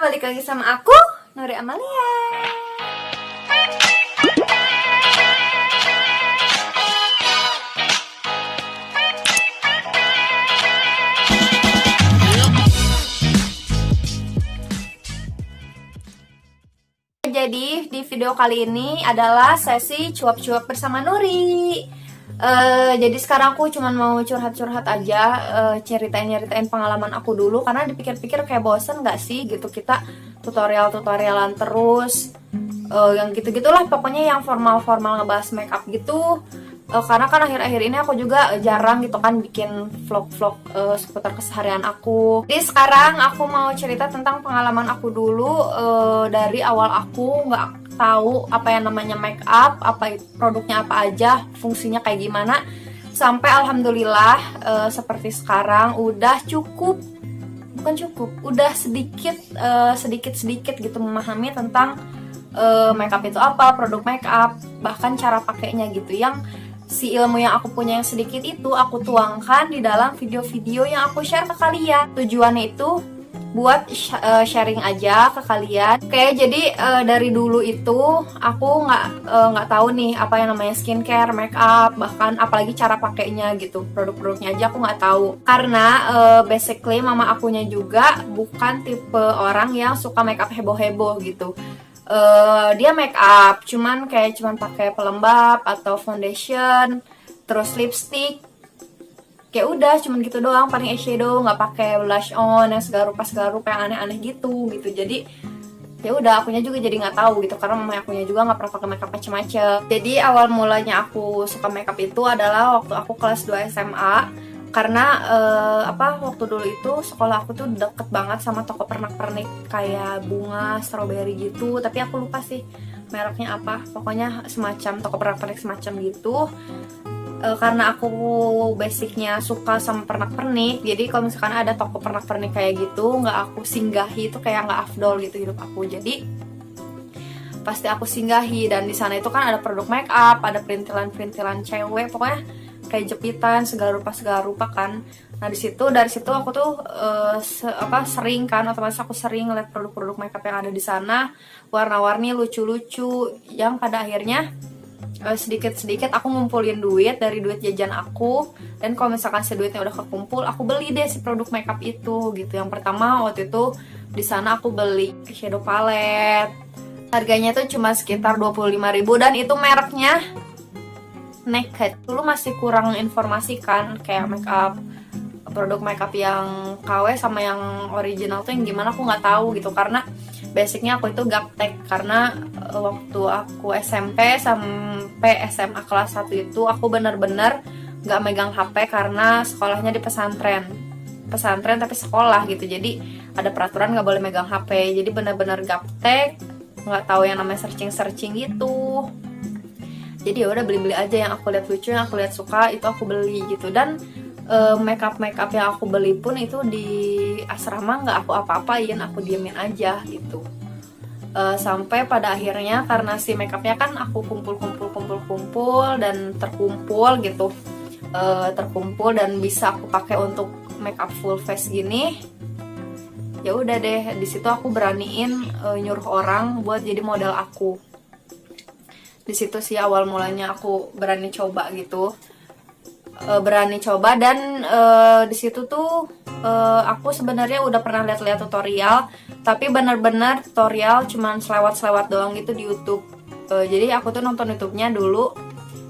balik lagi sama aku, Nuri Amalia. Jadi di video kali ini adalah sesi cuap-cuap bersama Nuri. Jadi sekarang aku cuma mau curhat-curhat aja, ceritain pengalaman aku dulu. Karena dipikir-pikir kayak bosen gak sih gitu kita tutorialan terus, yang gitu-gitulah pokoknya yang formal-formal ngebahas makeup gitu. Karena kan akhir-akhir ini aku juga jarang gitu kan bikin vlog-vlog seputar keseharian aku. Jadi sekarang aku mau cerita tentang pengalaman aku dulu, dari awal aku nggak tahu apa yang namanya make up, produknya apa aja, fungsinya kayak gimana, sampai alhamdulillah seperti sekarang udah udah sedikit gitu memahami tentang make up itu apa, produk make up, bahkan cara pakainya gitu. Yang si ilmu yang aku punya yang sedikit itu aku tuangkan di dalam video-video yang aku share ke kalian. Tujuannya itu buat sharing aja ke kalian. Oke, jadi dari dulu itu aku nggak tahu nih apa yang namanya skincare, make up, bahkan apalagi cara pakainya gitu. Produk-produknya aja aku nggak tahu. Karena basically mama akunya juga bukan tipe orang yang suka make up heboh-heboh gitu. Dia make up cuman pakai pelembab atau foundation, terus lipstick, kayak udah cuman gitu doang, paling eyeshadow, nggak pakai blush on yang segala rupa yang aneh-aneh gitu. Jadi ya udah, akunya juga jadi nggak tahu gitu karena mama akunya juga nggak pernah pakai makeup macem-macem. Jadi awal mulanya aku suka makeup itu adalah waktu aku kelas 2 SMA. Karena waktu dulu itu sekolah aku tuh deket banget sama toko pernak-pernik kayak bunga, strawberry gitu, tapi aku lupa sih mereknya apa. Pokoknya semacam toko pernak-pernik semacam gitu. Karena aku basicnya suka sama pernak-pernik, jadi kalau misalkan ada toko pernak-pernik kayak gitu nggak aku singgahi itu kayak nggak afdol gitu hidup aku. Jadi pasti aku singgahi, dan di sana itu kan ada produk make up, ada perintilan cewek, pokoknya kayak jepitan segala rupa kan. Nah dari situ aku tuh sering kan, otomatis aku sering ngeliat produk-produk makeup yang ada di sana, warna-warni lucu-lucu, yang pada akhirnya sedikit-sedikit aku ngumpulin duit dari duit jajan aku. Dan kalau misalkan duitnya udah kekumpul, aku beli deh si produk makeup itu gitu. Yang pertama waktu itu di sana aku beli shadow palette, harganya tuh cuma sekitar 25.000, dan itu mereknya Naked. Dulu masih kurang informasi kan, kayak produk makeup yang KW sama yang original tuh yang gimana aku nggak tahu gitu. Karena basicnya aku itu gaptek, karena waktu aku SMP sampai SMA kelas 1 itu aku bener-bener nggak megang HP karena sekolahnya di pesantren tapi sekolah gitu. Jadi ada peraturan nggak boleh megang HP, jadi bener-bener gaptek, nggak tahu yang namanya searching gitu. Jadi ya udah beli aja yang aku lihat lucu, yang aku lihat suka, itu aku beli gitu. Dan makeup yang aku beli pun itu di asrama nggak aku apa-apain, aku diemin aja gitu. Sampai pada akhirnya karena si makeupnya kan aku kumpul dan terkumpul gitu, terkumpul dan bisa aku pakai untuk makeup full face gini. Ya udah deh, di situ aku beraniin nyuruh orang buat jadi model aku. Di situ sih awal mulanya aku berani coba gitu, dan di situ tuh aku sebenarnya udah pernah lihat tutorial, tapi benar-benar tutorial cuman selewat doang gitu di YouTube. Jadi aku tuh nonton YouTube-nya dulu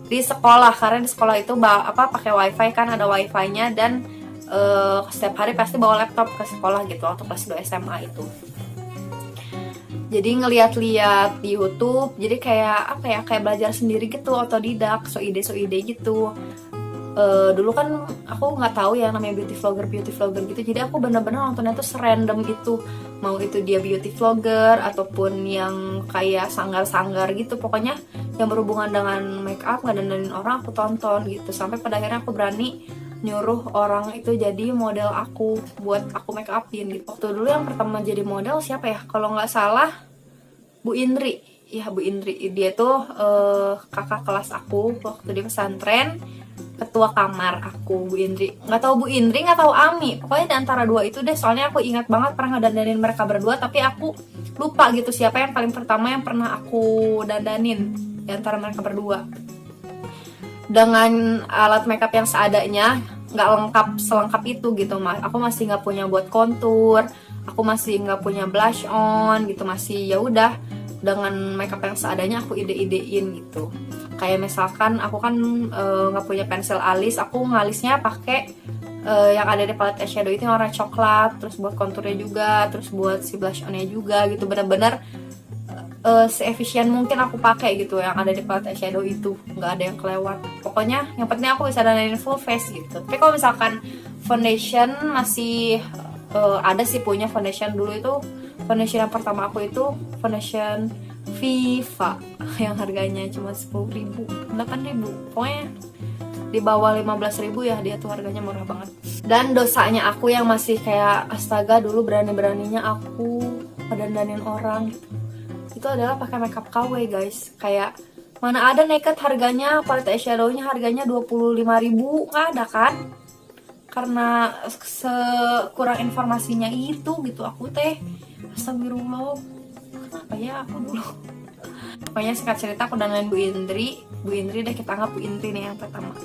di sekolah, karena di sekolah itu pakai wifi kan, ada wifi-nya, dan setiap hari pasti bawa laptop ke sekolah gitu waktu kelas 2 SMA itu. Jadi ngeliat-liat di YouTube, jadi kayak belajar sendiri gitu, otodidak, so ide gitu. Dulu kan aku nggak tahu yang namanya beauty vlogger gitu, jadi aku bener-bener nontonnya tuh serandom itu, mau itu dia beauty vlogger ataupun yang kayak sanggar gitu, pokoknya yang berhubungan dengan make up, ngedandanin orang aku tonton gitu. Sampai pada akhirnya aku berani nyuruh orang itu jadi model aku, buat aku make upin gitu. Waktu dulu yang pertama jadi model siapa ya, kalau nggak salah Bu Indri, dia tuh kakak kelas aku waktu di pesantren. ketua kamar aku, Bu Indri. Nggak tahu Bu Indri, nggak tahu Ami. Pokoknya di antara dua itu deh. Soalnya aku ingat banget pernah ngedandanin mereka berdua, tapi aku lupa gitu siapa yang paling pertama yang pernah aku dandanin di antara mereka berdua. Dengan alat makeup yang seadanya, nggak lengkap selengkap itu gitu, mas. Aku masih nggak punya buat kontur, aku masih nggak punya blush on gitu, masih ya udah dengan makeup yang seadanya aku ide-idein gitu. Kayak misalkan aku kan nggak punya pensil alis, aku ngalisnya pakai yang ada di palette eyeshadow itu yang warna coklat, terus buat konturnya juga, terus buat si blush onnya juga gitu, bener-bener seefisien mungkin aku pakai gitu yang ada di palette eyeshadow itu, nggak ada yang kelewat. Pokoknya yang penting aku bisa dandanin full face gitu. Tapi kalau misalkan foundation masih ada sih punya foundation dulu itu. Foundation yang pertama aku itu foundation Viva yang harganya cuma 10.000, 8.000, pokoknya di bawah 15.000 ya, dia tuh harganya murah banget. Dan dosanya aku yang masih kayak astaga, dulu berani-beraninya aku dandanin orang gitu, itu adalah pakai makeup KW guys. Kayak mana ada naked harganya, palette eyeshadownya harganya 25.000, nggak ada kan, karena sekurang informasinya itu gitu aku teh. Astagfirullah, kenapa ya aku dulu. Pokoknya singkat cerita aku dandanin Bu Indri deh, kita anggap Bu Indri nih yang pertama.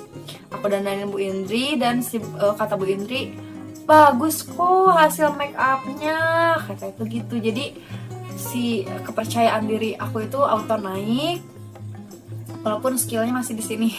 Aku dandanin Bu Indri dan kata Bu Indri, bagus kok hasil make upnya, kata itu gitu. Jadi si kepercayaan diri aku itu auto naik, walaupun skillnya masih di sini.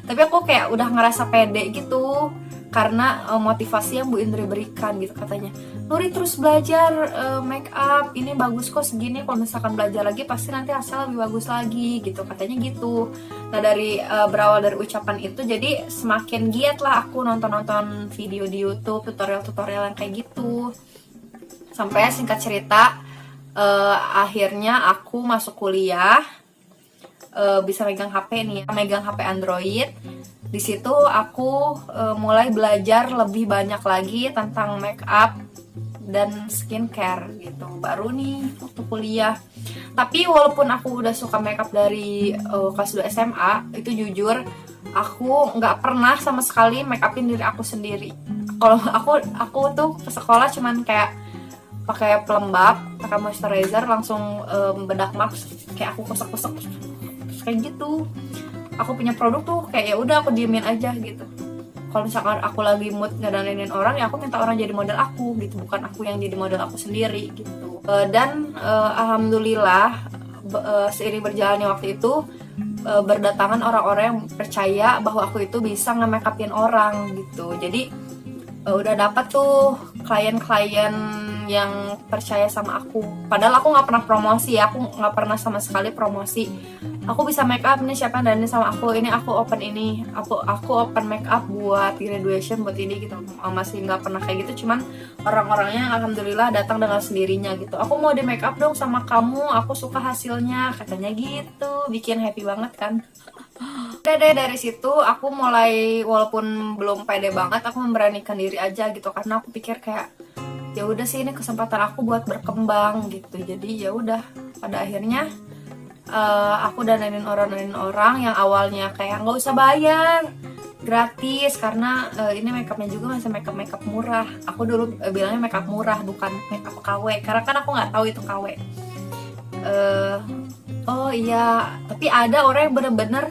Tapi aku kayak udah ngerasa pede gitu karena motivasi yang Bu Indri berikan gitu. Katanya, Nuri terus belajar make up, ini bagus kok segini, kalau misalkan belajar lagi pasti nanti hasilnya lebih bagus lagi gitu, katanya gitu. Nah dari berawal dari ucapan itu, jadi semakin giat lah aku nonton video di YouTube, tutorial yang kayak gitu. Sampai singkat cerita akhirnya aku masuk kuliah, bisa megang HP nih, megang HP Android. Di situ aku mulai belajar lebih banyak lagi tentang make up dan skincare gitu, baru nih waktu kuliah. Tapi walaupun aku udah suka make up dari kelas 2 SMA, itu jujur aku nggak pernah sama sekali make upin diri aku sendiri. Kalau aku tuh ke sekolah cuman kayak pakai pelembab, pakai moisturizer, langsung bedak mask, kayak aku kosek-kosek kayak gitu. Aku punya produk tuh kayak ya udah aku diemin aja gitu. Kalau misalkan aku lagi mood ngedandanin orang, ya aku minta orang jadi model aku gitu, bukan aku yang jadi model aku sendiri gitu. Dan alhamdulillah seiring berjalannya waktu itu berdatangan orang-orang yang percaya bahwa aku itu bisa nge-make upin orang gitu. Jadi udah dapat tuh klien-klien yang percaya sama aku. Padahal aku nggak pernah promosi ya, aku nggak pernah sama sekali promosi. Aku bisa make up nih, siapa yang dandanin sama aku, ini aku open ini, aku open make up buat graduation, buat ini gitu. Masih nggak pernah kayak gitu, cuman orang-orangnya alhamdulillah datang dengan sendirinya gitu. Aku mau di make up dong sama kamu, aku suka hasilnya, katanya gitu. Bikin happy banget kan. Udah deh, dari situ aku mulai, walaupun belum pede banget, aku memberanikan diri aja gitu, karena aku pikir kayak ya udah sih, ini kesempatan aku buat berkembang gitu. Jadi ya udah, pada akhirnya aku dandanin orang yang awalnya kayak nggak usah bayar, gratis, karena ini makeupnya juga masih makeup murah. Aku dulu bilangnya makeup murah, bukan makeup KW, karena kan aku nggak tahu itu KW. Oh iya, tapi ada orang yang bener-bener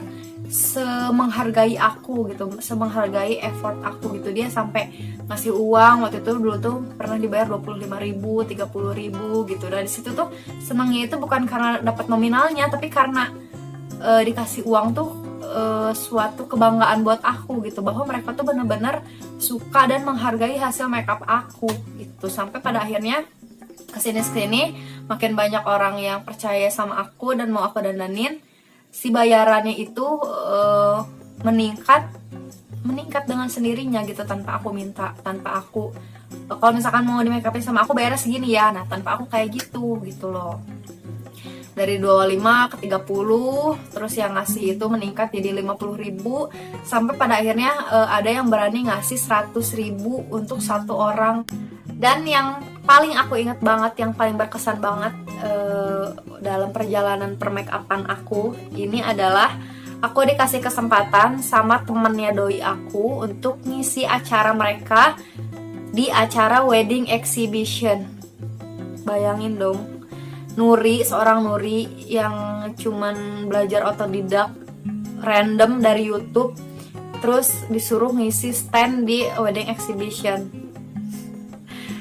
semenghargai aku gitu, semenghargai effort aku gitu. Dia sampai ngasih uang, waktu itu dulu tuh pernah dibayar 25.000, 30.000 gitu. Dan di situ tuh senangnya itu bukan karena dapat nominalnya, tapi karena dikasih uang tuh suatu kebanggaan buat aku gitu, bahwa mereka tuh bener-bener suka dan menghargai hasil makeup aku gitu. Sampai pada akhirnya kesini makin banyak orang yang percaya sama aku dan mau aku dandanin. Si bayarannya itu meningkat dengan sendirinya gitu, tanpa aku minta, tanpa aku kalau misalkan mau di make upin sama aku bayarnya segini ya, nah tanpa aku kayak gitu loh. Dari 25 ke 30, terus yang ngasih itu meningkat jadi 50.000, sampai pada akhirnya ada yang berani ngasih 100.000 untuk satu orang. Dan yang paling aku ingat banget, yang paling berkesan banget dalam perjalanan permakeupan aku ini adalah aku dikasih kesempatan sama temennya doi aku untuk ngisi acara mereka di acara wedding exhibition. Bayangin dong, seorang Nuri yang cuman belajar otodidak random dari YouTube, terus disuruh ngisi stand di wedding exhibition.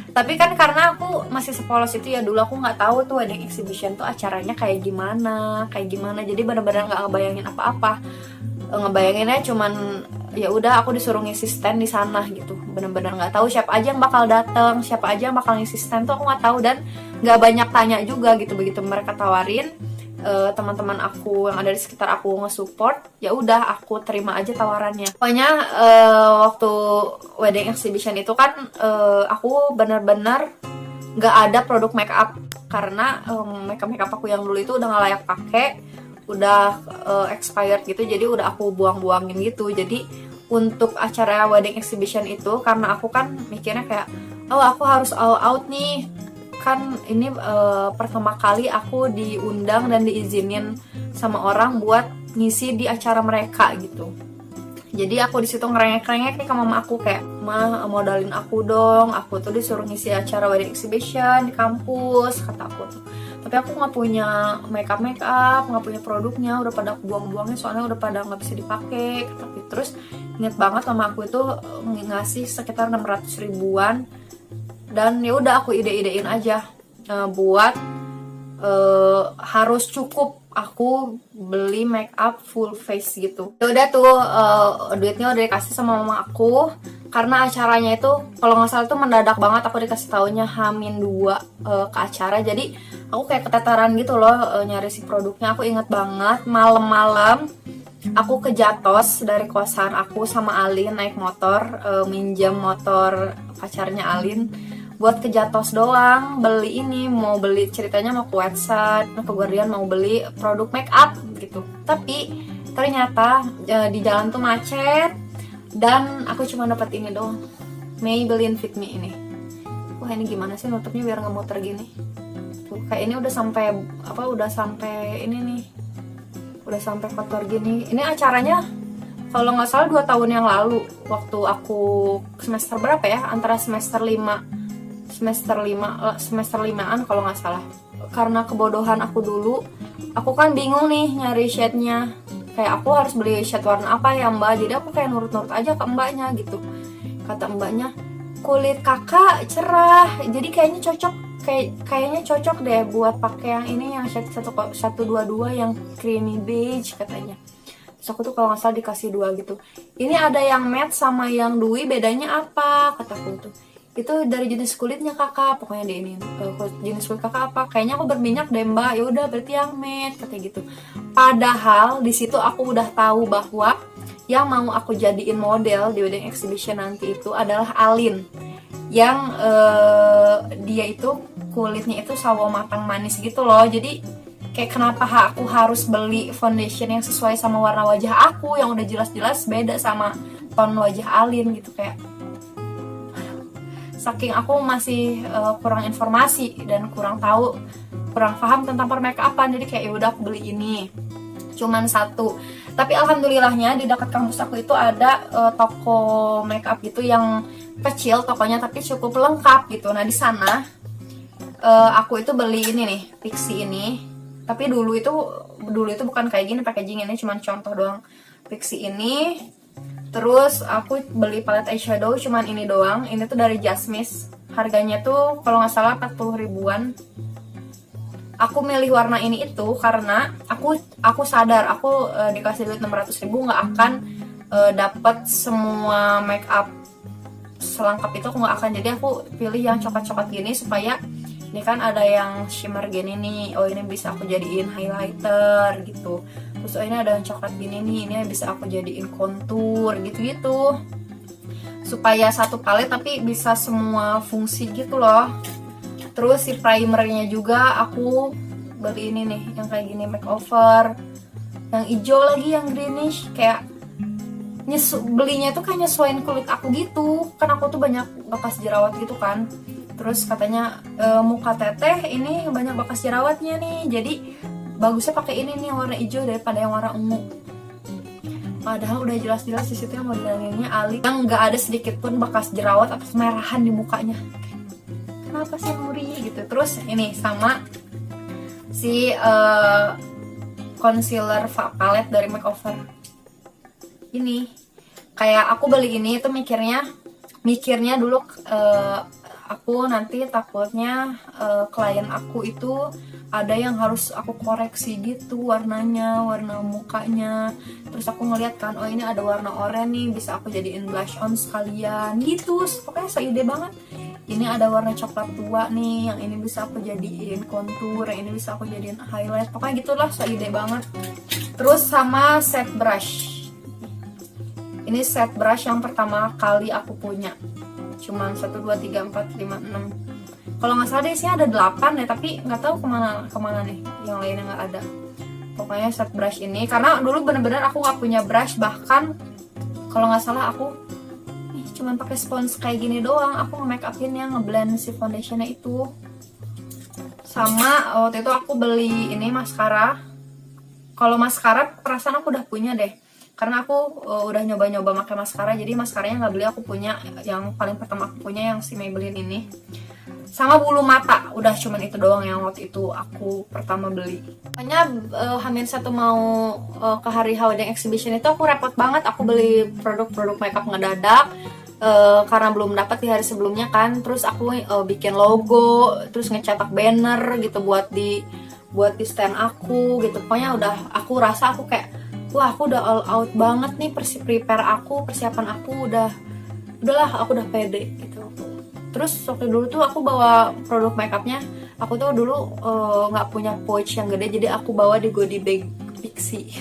Tapi kan karena aku masih sepolos itu ya, dulu aku nggak tahu tuh wedding exhibition tuh acaranya kayak gimana, jadi benar-benar nggak ngebayangin apa-apa. Ngebayanginnya cuman ya udah aku disuruh ngisi stand di sana gitu, benar-benar nggak tahu siapa aja yang bakal datang, siapa aja yang bakal ngisi stand tuh aku nggak tahu, dan nggak banyak tanya juga gitu. Begitu mereka tawarin, teman-teman aku yang ada di sekitar aku nge-support, ya udah aku terima aja tawarannya. Pokoknya waktu wedding exhibition itu kan aku benar-benar nggak ada produk make up, karena makeup aku yang dulu itu udah nggak layak pakai, udah expired gitu, jadi udah aku buang-buangin gitu. Jadi untuk acara wedding exhibition itu, karena aku kan mikirnya kayak, oh aku harus all out nih, kan ini pertama kali aku diundang dan diizinin sama orang buat ngisi di acara mereka gitu. Jadi aku disitu ngerengek-rengek nih ke mama aku, kayak, "Ma, modalin aku dong, aku tuh disuruh ngisi acara wedding exhibition di kampus," kata aku tuh. Tapi aku nggak punya makeup, nggak punya produknya, udah pada aku buang-buangnya soalnya udah pada nggak bisa dipakai. Tapi terus inget banget mama aku itu ngasih sekitar 600 ribuan, dan ya udah aku ide-idein aja buat harus cukup aku beli make up full face gitu. Ya udah tuh duitnya udah dikasih sama mama aku, karena acaranya itu kalau nggak salah tuh mendadak banget, aku dikasih taunya H-2 ke acara. Jadi aku kayak keteteran gitu loh nyari si produknya. Aku inget banget malam-malam aku ke Jatos dari kosan aku sama Alin naik motor, minjem motor pacarnya Alin buat ke Jatos doang, beli ini, mau beli, ceritanya mau ke website, ke Guardian mau beli produk make up gitu. Tapi ternyata di jalan tuh macet, dan aku cuma dapat ini doang, Maybelline Fit Me ini. Wah, ini gimana sih nutupnya biar nggak muter gini? Tuh, kayak ini udah sampai ini nih, udah sampai kotor gini. Ini acaranya kalau nggak salah 2 tahun yang lalu, waktu aku semester berapa ya, antara semester 5an kalau nggak salah. Karena kebodohan aku dulu, aku kan bingung nih nyari shade-nya, kayak aku harus beli shade warna apa ya mbak. Jadi aku kayak nurut-nurut aja ke mbaknya gitu. Kata mbaknya, kulit kakak cerah, jadi kayaknya cocok deh buat pakai yang ini, yang shade 122 yang creamy beige katanya. Terus aku tuh kalau nggak salah dikasih 2 gitu. Ini ada yang matte sama yang dewy, bedanya apa, kataku tuh. Itu dari jenis kulitnya kakak, pokoknya deh ini jenis kulit kakak apa, kayaknya aku berminyak deh mbak, ya udah berarti yang matte, katanya gitu. Padahal di situ aku udah tahu bahwa yang mau aku jadiin model di wedding exhibition nanti itu adalah Alin, yang dia itu kulitnya itu sawo matang manis gitu loh. Jadi kayak kenapa aku harus beli foundation yang sesuai sama warna wajah aku yang udah jelas-jelas beda sama tone wajah Alin gitu. Kayak saking aku masih kurang informasi dan kurang paham tentang permakeupan, jadi kayak yaudah aku beli ini, cuman 1. Tapi alhamdulillahnya di dekat kampus aku itu ada toko makeup gitu yang kecil tokonya, tapi cukup lengkap gitu. Nah di sana aku itu beli ini nih, Pixi ini. Tapi dulu itu bukan kayak gini packaging, ini cuman contoh doang, Pixi ini. Terus aku beli palette eyeshadow cuman ini doang. Ini tuh dari Jasmine. Harganya tuh kalau nggak salah 40 ribuan. Aku milih warna ini itu karena aku sadar aku dikasih duit 600 ribu nggak akan dapat semua make up selengkap itu, aku nggak akan. Jadi aku pilih yang coklat-coklat gini supaya ini kan ada yang shimmer gini nih, oh ini bisa aku jadiin highlighter gitu. Terus oh ini ada yang coklat gini nih, ini bisa aku jadiin kontur gitu-gitu, supaya satu palet tapi bisa semua fungsi gitu loh. Terus si primernya juga aku beli ini nih, yang kayak gini, makeover yang hijau lagi, yang greenish. Kayak belinya tuh kayak nyesuaiin kulit aku gitu, kan aku tuh banyak bekas jerawat gitu kan. Terus katanya muka teteh ini banyak bekas jerawatnya nih, jadi bagusnya pakai ini nih warna hijau daripada yang warna ungu. Padahal udah jelas-jelas di situ yang modelannya Ali yang nggak ada sedikit pun bekas jerawat atau kemerahan di mukanya. Kenapa sih Nuri gitu? Terus ini sama si concealer palette dari Makeover. Ini kayak aku beli ini tuh mikirnya dulu aku nanti takutnya klien aku itu ada yang harus aku koreksi gitu warnanya, warna mukanya. Terus aku ngeliat kan, oh ini ada warna oranye nih, bisa aku jadiin blush on sekalian gitu. Pokoknya seide banget. Ini ada warna coklat tua nih, yang ini bisa aku jadiin contour, yang ini bisa aku jadiin highlight. Pokoknya gitulah, seide banget. Terus sama set brush. Ini set brush yang pertama kali aku punya. Cuman 1, 2, 3, 4, 5, 6. Kalau nggak salah isinya ada 8 ya, tapi nggak tahu kemana nih, yang lainnya nggak ada. Pokoknya set brush ini, karena dulu bener-bener aku nggak punya brush, bahkan kalau nggak salah aku cuman pakai spons kayak gini doang. Aku nge-make upinnya, ngeblend si foundationnya itu. Sama waktu itu aku beli ini maskara. Kalau maskara perasaan aku udah punya deh, karena aku udah nyoba-nyoba pakai maskara. Jadi maskaranya nggak beli, aku punya yang paling pertama aku punya yang si Maybelline ini. Sama bulu mata, udah cuman itu doang yang waktu itu aku pertama beli. Pokoknya H-1 mau ke hari wedding exhibition itu aku repot banget. Aku beli produk-produk makeup ngedadak karena belum dapat di hari sebelumnya kan. Terus aku bikin logo, terus ngecetak banner gitu buat di stand aku gitu. Pokoknya udah, aku rasa aku kayak, wah aku udah all out banget nih, persiapan aku udahlah, aku udah pede gitu. Terus waktu dulu tuh aku bawa produk makeupnya, aku tuh dulu nggak punya pouch yang gede, jadi aku bawa di goodie bag Pixi.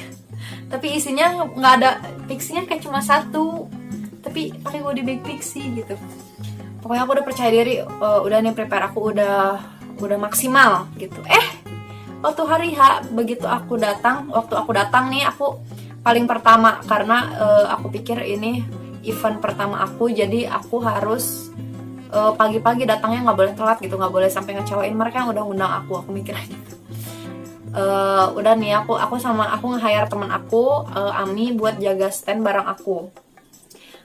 Tapi isinya nggak ada, Pixinya kayak cuma 1, tapi pakai goodie bag Pixi gitu. Pokoknya aku udah percaya diri, udah nih prepare aku udah maksimal gitu. Waktu hari H, waktu aku datang nih, aku paling pertama karena aku pikir ini event pertama aku, jadi aku harus pagi-pagi datangnya, nggak boleh telat gitu, nggak boleh sampai ngecewain mereka yang udah ngundang aku mikirnya gitu. Udah nih aku nge-hire teman aku, Ami, buat jaga stand bareng aku.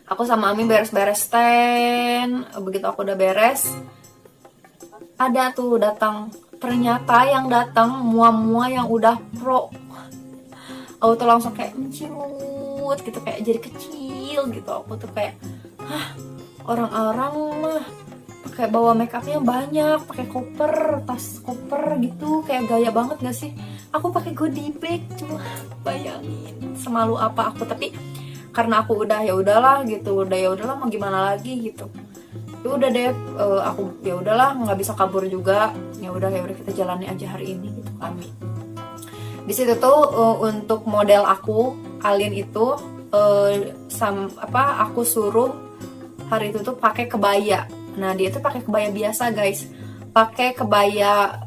Aku sama Ami beres-beres stand. Begitu aku udah beres, ada tuh datang, ternyata yang datang mua-mua yang udah pro. Aku tuh langsung kayak menciut gitu, kayak jadi kecil gitu. Aku tuh kayak, orang-orang mah pakai bawa makeupnya banyak, pakai tas koper gitu, kayak gaya banget gak sih? Aku pakai goodie bag, cuma bayangin semalu apa aku. Tapi karena aku udah ya udahlah gitu, mau gimana lagi gitu. Ya udah deh, aku ya udahlah, nggak bisa kabur juga. Ya udah kita jalani aja hari ini gitu kami. Di situ tuh untuk model aku Alin itu aku suruh hari itu tuh pakai kebaya. Nah dia tuh pakai kebaya biasa guys, pakai kebaya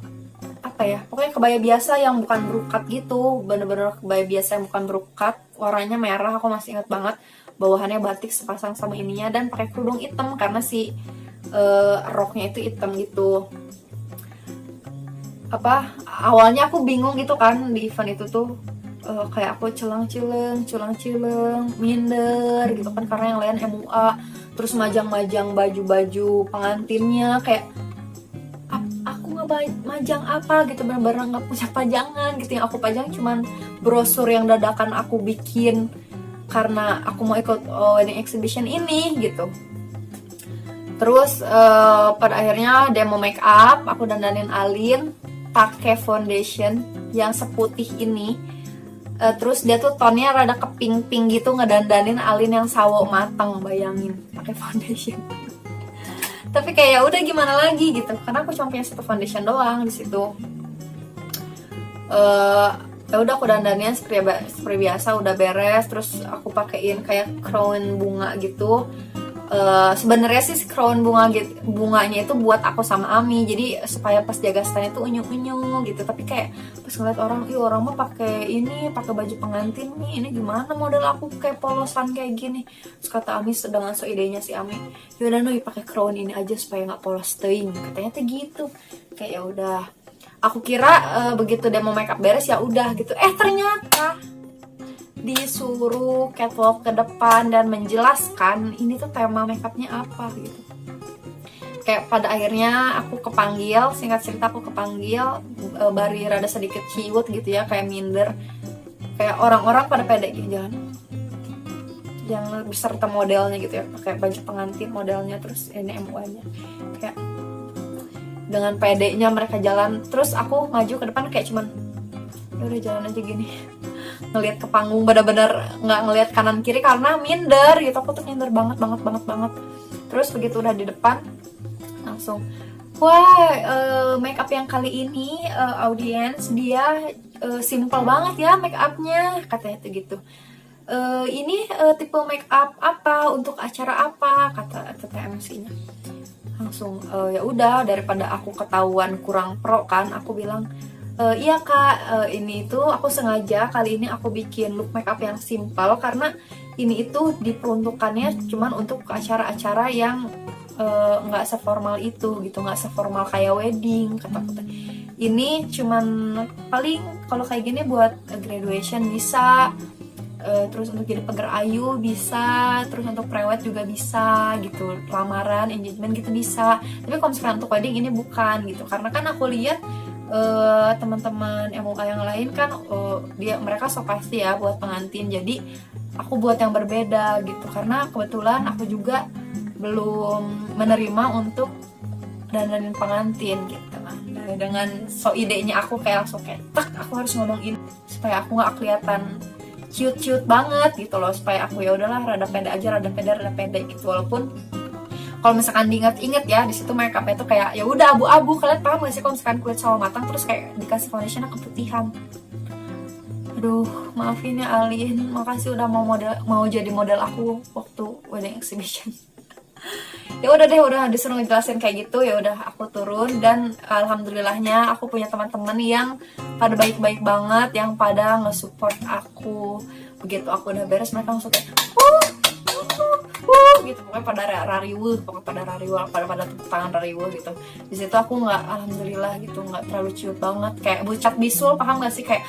pokoknya kebaya biasa yang bukan brokat gitu, bener-bener kebaya biasa yang bukan brokat, warnanya merah, aku masih ingat banget. Bawahannya batik sepasang sama ininya, dan pakai kerudung hitam karena si roknya itu hitam gitu. Awalnya aku bingung gitu kan di event itu tuh, kayak aku culang-cileng, minder gitu kan, karena yang lain MUA, terus majang-majang baju-baju pengantinnya, kayak aku majang apa gitu, bener-bener nggak punya pajangan gitu. Yang aku pajang cuman brosur yang dadakan aku bikin karena aku mau ikut wedding exhibition ini gitu. Terus pada akhirnya demo make up, aku dandanin Alin pakai foundation yang seputih ini. Terus dia tuh tonnya rada ke pink-pink gitu, ngedandanin Alin yang sawo matang, bayangin pakai foundation. Tapi kayak ya udah gimana lagi gitu, karena aku cuma punya 1 foundation doang di situ. Ya udah aku dandannya seperti biasa, udah beres. Terus aku pakein kayak crown bunga gitu. Sebenarnya sih crown bunganya itu buat aku sama Ami, jadi supaya pas jaga stand itu unyu-unyu gitu. Tapi kayak pas ngeliat orang mah pakai baju pengantin nih, ini gimana model aku kayak polosan kayak gini. Terus kata Ami dengan idenya si Ami, yaudah Nui pakai crown ini aja supaya nggak polos teuing, katanya tuh gitu. Kayak ya udah, aku kira begitu demo makeup beres ya udah gitu. Ternyata disuruh catwalk ke depan dan menjelaskan ini tuh tema makeupnya apa gitu. Kayak pada akhirnya aku kepanggil, singkat cerita aku kepanggil, bari rada sedikit ciut gitu ya, kayak minder, kayak orang-orang pada pede gitu jalan, yang beserta modelnya gitu ya, pakai baju pengantin modelnya, terus ini MUA-nya, kayak dengan pedenya mereka jalan, terus aku maju ke depan kayak cuman ya udah jalan aja gini, ngelihat ke panggung, benar-benar nggak ngelihat kanan kiri karena minder gitu, aku tuh minder banget. Terus begitu udah di depan langsung, wah, make up yang kali ini audiens dia simple banget ya make upnya, katanya tuh gitu. Ini tipe make up apa untuk acara apa, kata MC-nya. Langsung ya udah, daripada aku ketahuan kurang pro kan, aku bilang iya kak, ini tuh aku sengaja kali ini aku bikin look make up yang simple karena ini itu diperuntukannya cuman untuk acara-acara yang nggak seformal itu gitu, nggak seformal kayak wedding, kata-kata. Ini cuman paling kalau kayak gini buat graduation bisa, terus untuk jadi pagar ayu bisa, terus untuk prewed juga bisa gitu, lamaran, engagement gitu bisa. Tapi kalau misalkan untuk wedding ini bukan gitu, karena kan aku lihat teman-teman MUA yang lain kan mereka so pasti ya buat pengantin, jadi aku buat yang berbeda gitu, karena kebetulan aku juga belum menerima untuk dandanin pengantin gitu kan. Nah, dengan so idenya aku kayak langsung kayak tak, aku harus ngomong ini supaya aku nggak kelihatan cute banget gitu loh, supaya aku ya udahlah rada pede gitu. Walaupun kalau misalkan diinget-inget ya, di situ make up itu kayak ya udah abu-abu. Kalian paham gak sih kalau misalkan kulit sawo matang terus kayak dikasih foundationnya keputihan? Aduh, maafin ya Alin, makasih udah mau jadi model aku waktu wedding exhibition. Ya udah deh, udah disuruh ngejelasin kayak gitu, ya udah aku turun, dan alhamdulillahnya aku punya teman-teman yang pada baik-baik banget, yang pada nge-support aku. Begitu aku udah beres, mereka langsung kayak gitu, pokoknya pada rariwuh, pada tepuk tangan rariwuh gitu. Di situ aku alhamdulillah gitu, nggak terlalu ciut banget, kayak bucat bisul, paham gak sih, kayak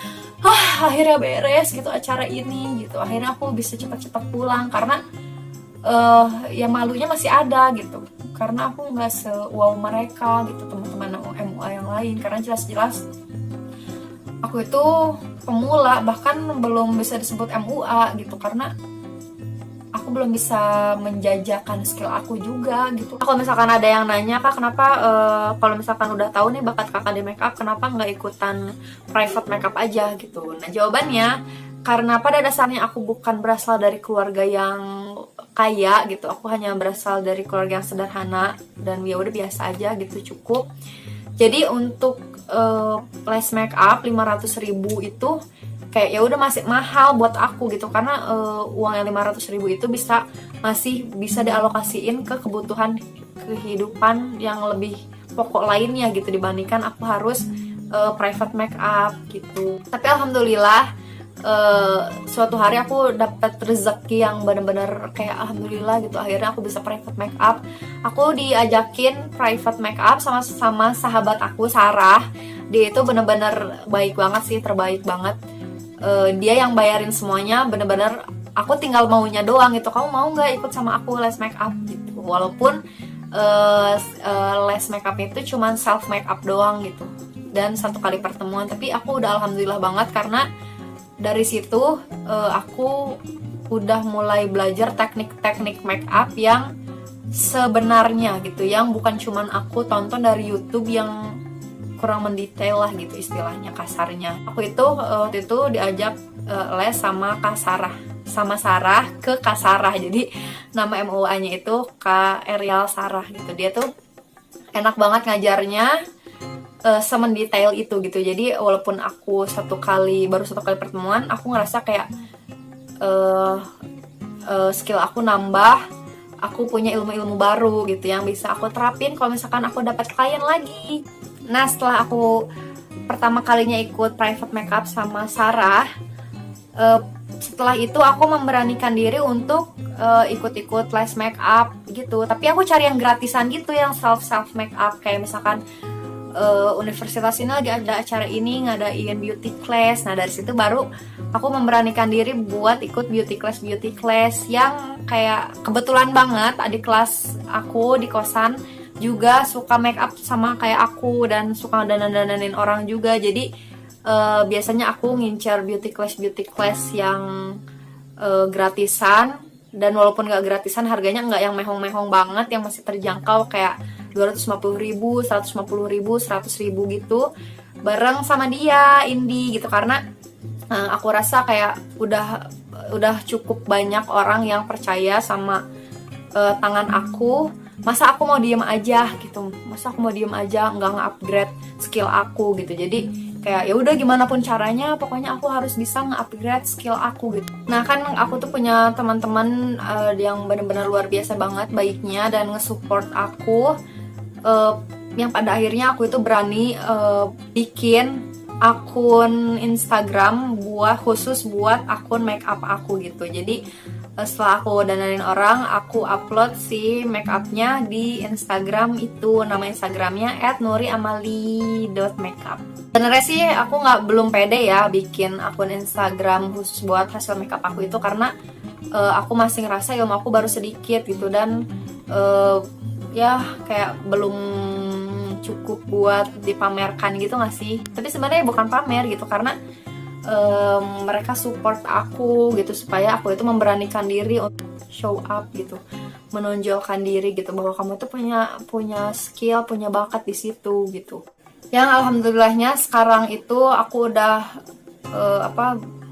akhirnya beres gitu acara ini gitu. Akhirnya aku bisa cepat-cepat pulang karena ya malunya masih ada gitu, karena aku nggak se-wow mereka gitu, teman-teman MUA yang lain, karena jelas-jelas aku itu pemula, bahkan belum bisa disebut MUA gitu, karena aku belum bisa menjajakan skill aku juga gitu. Kalau misalkan ada yang nanya, kak kenapa kalau misalkan udah tahu nih bakat kakak di makeup, kenapa nggak ikutan private makeup aja gitu? Nah jawabannya, karena pada dasarnya aku bukan berasal dari keluarga yang kaya gitu, aku hanya berasal dari keluarga yang sederhana, dan ya udah biasa aja gitu, cukup. Jadi untuk les makeup 500.000 itu kayak ya udah masih mahal buat aku gitu, karena uang yang 500.000 itu masih bisa dialokasiin ke kebutuhan kehidupan yang lebih pokok lainnya gitu, dibandingkan aku harus private makeup gitu. Tapi alhamdulillah suatu hari aku dapat rezeki yang benar-benar kayak alhamdulillah gitu, akhirnya aku bisa private makeup. Aku diajakin private makeup sama sahabat aku Sarah. Dia itu benar-benar baik banget sih, terbaik banget. Dia yang bayarin semuanya, bener-bener aku tinggal maunya doang gitu, kamu mau nggak ikut sama aku les makeup gitu. Walaupun les makeup itu cuman self makeup doang gitu, dan 1 kali pertemuan, tapi aku udah alhamdulillah banget, karena dari situ aku udah mulai belajar teknik-teknik makeup yang sebenarnya gitu, yang bukan cuman aku tonton dari YouTube yang kurang mendetail lah gitu istilahnya, kasarnya. Aku itu waktu itu diajak les sama Kak Sarah ke Kak Sarah. Jadi nama MUA-nya itu Kak Ariel Sarah gitu. Dia tuh enak banget ngajarnya, semendetail itu gitu. Jadi walaupun aku baru satu kali pertemuan, aku ngerasa kayak skill aku nambah, aku punya ilmu-ilmu baru gitu yang bisa aku terapin kalau misalkan aku dapat klien lagi. Nah setelah aku pertama kalinya ikut private makeup sama Sarah, setelah itu aku memberanikan diri untuk ikut-ikut les makeup gitu. Tapi aku cari yang gratisan gitu, yang self makeup, kayak misalkan universitas ini lagi ada acara ini, ngadain beauty class. Nah dari situ baru aku memberanikan diri buat ikut beauty class yang kayak kebetulan banget adik kelas aku di kosan juga suka make up sama kayak aku dan suka dandan-dandanin orang juga. Jadi biasanya aku ngincer beauty class yang gratisan, dan walaupun gak gratisan harganya nggak yang mehong-mehong banget, yang masih terjangkau kayak 250.000, 150.000, 100.000 gitu, bareng sama dia Indi gitu. Karena aku rasa kayak udah cukup banyak orang yang percaya sama tangan aku. Masa aku mau diem aja gitu, masa aku mau diem aja nggak nge-upgrade skill aku gitu. Jadi kayak ya udah gimana pun caranya, pokoknya aku harus bisa nge-upgrade skill aku gitu. Nah kan aku tuh punya teman-teman yang benar-benar luar biasa banget baiknya dan nge-support aku, yang pada akhirnya aku itu berani bikin akun Instagram khusus buat akun makeup aku gitu. Jadi setelah aku dandanin orang, aku upload si makeupnya di Instagram itu. Nama Instagramnya @nuriamali.makeup. Sebenarnya sih aku belum pede ya bikin akun Instagram khusus buat hasil makeup aku itu, karena aku masih ngerasa ilmu aku baru sedikit gitu, dan ya kayak belum cukup buat dipamerkan gitu nggak sih? Tapi sebenarnya bukan pamer gitu, karena mereka support aku gitu supaya aku itu memberanikan diri untuk show up gitu, menonjolkan diri gitu bahwa kamu tuh punya skill, punya bakat di situ gitu. Yang alhamdulillahnya sekarang itu aku udah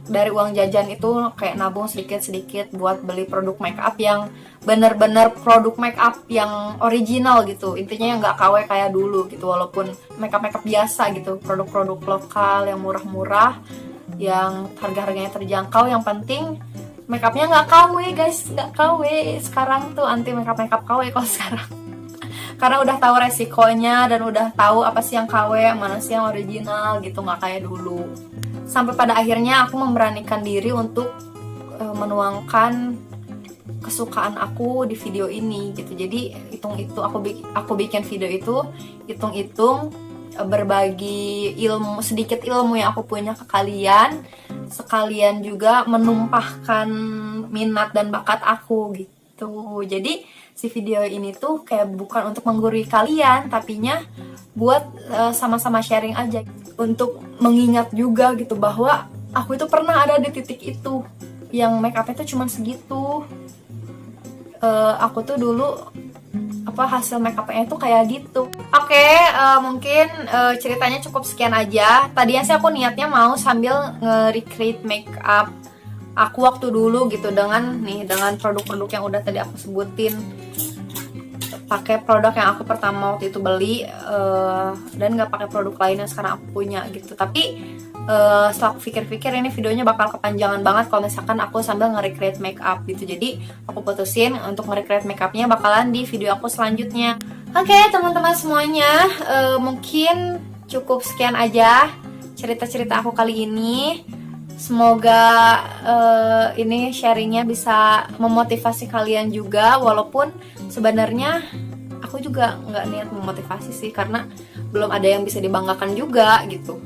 dari uang jajan itu kayak nabung sedikit-sedikit buat beli produk make up yang bener-bener produk make up yang original gitu. Intinya yang nggak KW kayak dulu gitu, walaupun make up biasa gitu, produk-produk lokal yang murah-murah, yang harga-harganya terjangkau. Yang penting make upnya nggak KW guys, nggak KW. Sekarang tuh anti make up KW kalau sekarang. Karena udah tahu resikonya dan udah tahu apa sih yang KW, mana sih yang original gitu, nggak kayak dulu. Sampai pada akhirnya aku memberanikan diri untuk menuangkan kesukaan aku di video ini gitu. Jadi aku bikin video itu hitung-hitung, berbagi sedikit ilmu yang aku punya ke kalian, sekalian juga menumpahkan minat dan bakat aku gitu. Jadi si video ini tuh kayak bukan untuk menggurui kalian, tapinya buat sama-sama sharing aja, untuk mengingat juga gitu bahwa aku itu pernah ada di titik itu yang make upnya tuh cuma segitu. Aku tuh dulu hasil make upnya itu kayak gitu. Oke, mungkin ceritanya cukup sekian aja. Tadinya sih aku niatnya mau sambil nge-recreate make up aku waktu dulu gitu dengan produk-produk yang udah tadi aku sebutin. Pakai produk yang aku pertama waktu itu beli, dan nggak pakai produk lain yang sekarang aku punya gitu. Tapi setelah aku pikir-pikir ini videonya bakal kepanjangan banget kalau misalkan aku sambil nge-recreate make up gitu. Jadi aku putusin untuk nge-recreate make upnya bakalan di video aku selanjutnya. Oke, teman-teman semuanya, mungkin cukup sekian aja cerita-cerita aku kali ini. Semoga ini sharingnya bisa memotivasi kalian juga, walaupun sebenarnya aku juga nggak niat memotivasi sih, karena belum ada yang bisa dibanggakan juga gitu.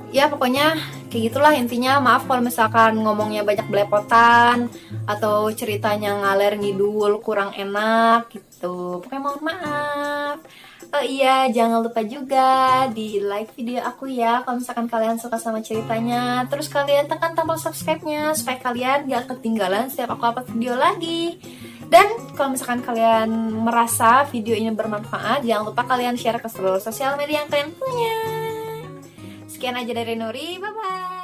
Ya pokoknya kayak gitulah intinya. Maaf kalau misalkan ngomongnya banyak belepotan atau ceritanya ngaler ngidul kurang enak gitu, pokoknya mohon maaf. Oh iya, jangan lupa juga di like video aku ya kalau misalkan kalian suka sama ceritanya. Terus kalian tekan tombol subscribe-nya supaya kalian gak ketinggalan setiap aku upload video lagi. Dan kalau misalkan kalian merasa video ini bermanfaat, jangan lupa kalian share ke seluruh sosial media yang kalian punya. Sekian aja dari Nuri, bye-bye.